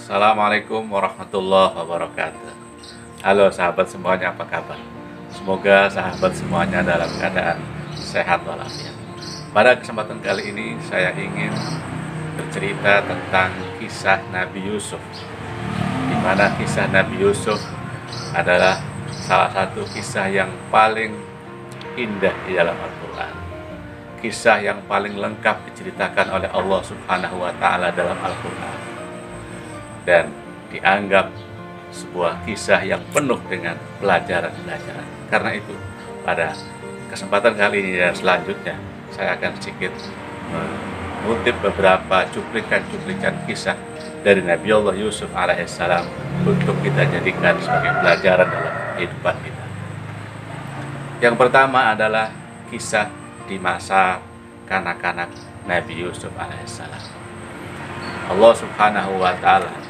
Assalamualaikum warahmatullahi wabarakatuh. Halo sahabat semuanya, apa kabar? Semoga sahabat semuanya dalam keadaan sehat walafiat. Pada kesempatan kali ini saya ingin bercerita tentang kisah Nabi Yusuf, di mana kisah Nabi Yusuf adalah salah satu kisah yang paling indah di dalam Al-Quran. Kisah yang paling lengkap diceritakan oleh Allah Subhanahu wa Ta'ala dalam Al-Quran, dan dianggap sebuah kisah yang penuh dengan pelajaran-pelajaran. Karena itu, pada kesempatan kali ini dan selanjutnya, saya akan sedikit mengutip beberapa cuplikan-cuplikan kisah dari Nabi Allah Yusuf alaihissalam untuk kita jadikan sebagai pelajaran dalam kehidupan kita. Yang pertama adalah kisah di masa kanak-kanak Nabi Yusuf alaihissalam. Allah Subhanahu wa Ta'ala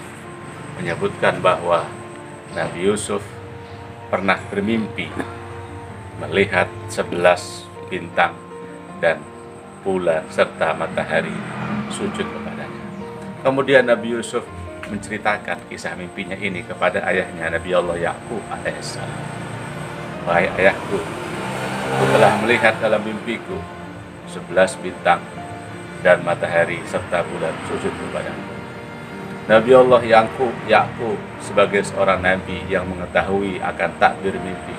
menyebutkan bahwa Nabi Yusuf pernah bermimpi melihat 11 bintang dan bulan serta matahari sujud kepadanya. Kemudian Nabi Yusuf menceritakan kisah mimpinya ini kepada ayahnya Nabi Allah Ya'qub alaihissalam. Wahai ayahku, aku telah melihat dalam mimpiku 11 bintang dan matahari serta bulan sujud kepadamu. Nabi Allah Ya'qub sebagai seorang nabi yang mengetahui akan takdir mimpi,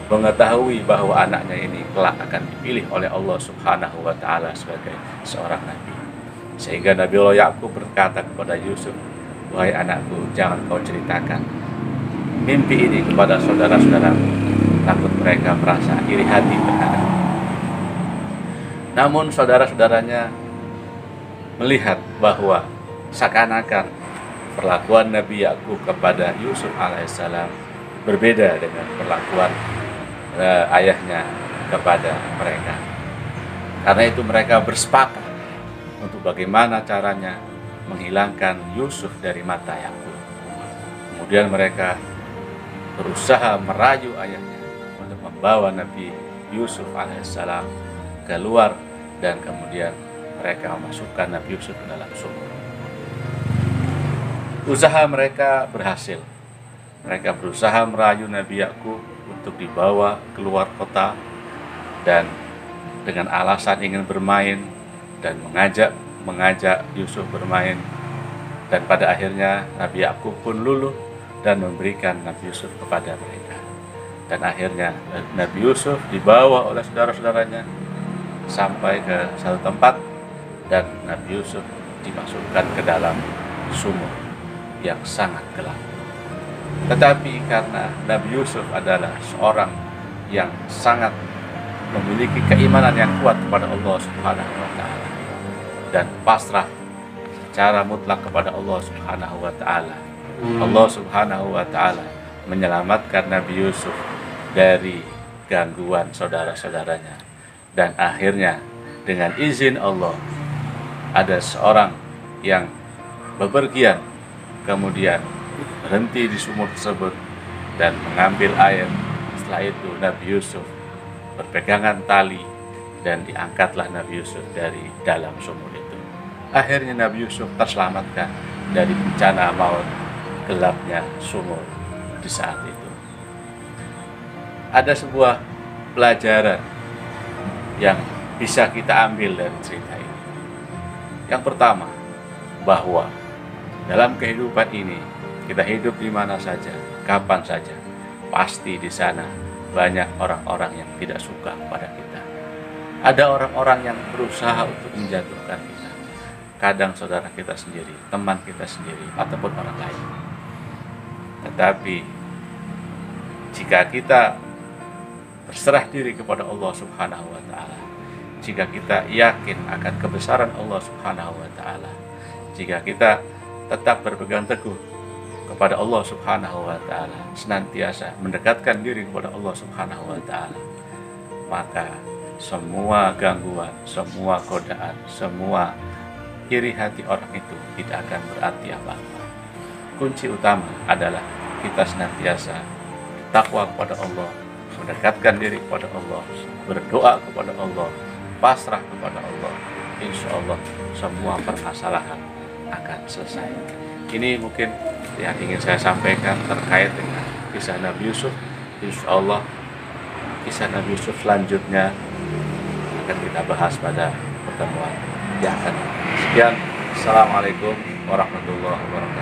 mengetahui bahwa anaknya ini kelak akan dipilih oleh Allah Subhanahu wa Ta'ala sebagai seorang nabi. Sehingga Nabi Allah Ya'qub berkata kepada Yusuf, wahai anakku, jangan kau ceritakan mimpi ini kepada saudara-saudaramu, takut mereka merasa iri hati terhadapmu. Namun saudara-saudaranya melihat bahwa seakan-akan perlakuan Nabi Ya'qub kepada Yusuf alaihissalam berbeda dengan perlakuan ayahnya kepada mereka. Karena itu mereka bersepakat untuk bagaimana caranya menghilangkan Yusuf dari mata Ya'qub. Kemudian mereka berusaha merayu ayahnya untuk membawa Nabi Yusuf alaihissalam keluar, dan kemudian mereka memasukkan Nabi Yusuf ke dalam sumur. Usaha mereka berhasil. Mereka berusaha merayu Nabi Ya'qub untuk dibawa keluar kota, dan dengan alasan ingin bermain dan mengajak Yusuf bermain. Dan pada akhirnya Nabi Ya'qub pun luluh dan memberikan Nabi Yusuf kepada mereka. Dan akhirnya Nabi Yusuf dibawa oleh saudara-saudaranya sampai ke satu tempat, dan Nabi Yusuf dimasukkan ke dalam sumur yang sangat gelap. Tetapi karena Nabi Yusuf adalah seorang yang sangat memiliki keimanan yang kuat kepada Allah Subhanahu wa Ta'ala dan pasrah secara mutlak kepada Allah Subhanahu wa Ta'ala, Allah Subhanahu wa Ta'ala menyelamatkan Nabi Yusuf dari gangguan saudara-saudaranya. Dan akhirnya dengan izin Allah, ada seorang yang bepergian kemudian berhenti di sumur tersebut dan mengambil air. Setelah itu Nabi Yusuf berpegangan tali dan diangkatlah Nabi Yusuf dari dalam sumur itu. Akhirnya Nabi Yusuf terselamatkan dari bencana maut gelapnya sumur di saat itu. Ada sebuah pelajaran yang bisa kita ambil dari cerita ini. Yang pertama, bahwa dalam kehidupan ini, kita hidup di mana saja, kapan saja, pasti di sana banyak orang-orang yang tidak suka pada kita. Ada orang-orang yang berusaha untuk menjatuhkan kita. Kadang saudara kita sendiri, teman kita sendiri, ataupun orang lain. Tetapi jika kita berserah diri kepada Allah Subhanahu wa Ta'ala, jika kita yakin akan kebesaran Allah Subhanahu wa Ta'ala, jika kita tetap berpegang teguh kepada Allah Subhanahu wa Ta'ala, senantiasa mendekatkan diri kepada Allah Subhanahu wa Ta'ala, maka semua gangguan, semua godaan, semua iri hati orang itu tidak akan berarti apa-apa. Kunci utama adalah kita senantiasa takwa kepada Allah, mendekatkan diri kepada Allah, berdoa kepada Allah, pasrah kepada Allah. Insya Allah semua permasalahan akan selesai. Ini mungkin yang ingin saya sampaikan terkait dengan kisah Nabi Yusuf. Insya Allah kisah Nabi Yusuf selanjutnya akan kita bahas pada pertemuan yang akan datang. Sekian, Assalamualaikum warahmatullahi wabarakatuh.